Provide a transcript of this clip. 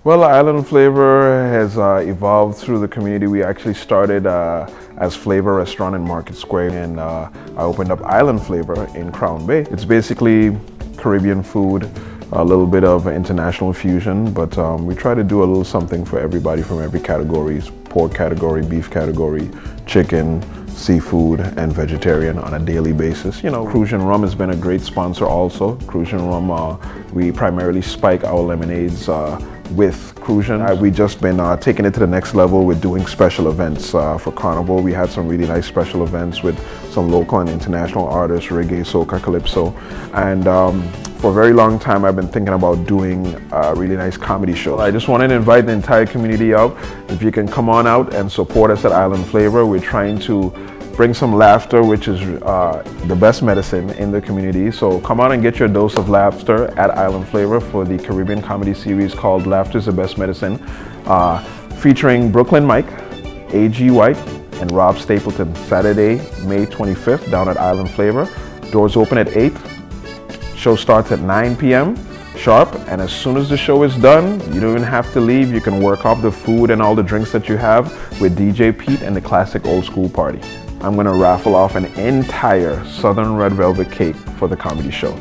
Well, Island Flavor has evolved through the community. We actually started as Flavor Restaurant in Market Square, and I opened up Island Flavor in Crown Bay. It's basically Caribbean food, a little bit of international fusion, but we try to do a little something for everybody from every category: pork category, beef category, chicken, seafood, and vegetarian on a daily basis. You know, Crucian Rum has been a great sponsor also. Crucian Rum, we primarily spike our lemonades with Crucian. We've just been taking it to the next level with doing special events for Carnival. We had some really nice special events with some local and international artists, reggae, soca, calypso, and for a very long time I've been thinking about doing a really nice comedy show. I just wanted to invite the entire community out. If you can come on out and support us at Island Flavor. We're trying to bring some laughter, which is the best medicine in the community. So come on and get your dose of laughter at Island Flavor for the Caribbean comedy series called Laughter is the Best Medicine, featuring Brooklyn Mike, A.G. White, and Rob Stapleton. Saturday, May 25th, down at Island Flavor. Doors open at 8. Show starts at 9 p.m. sharp, and as soon as the show is done, you don't even have to leave. You can work off the food and all the drinks that you have with DJ Pete and the classic old school party. I'm going to raffle off an entire Southern Red Velvet cake for the comedy show.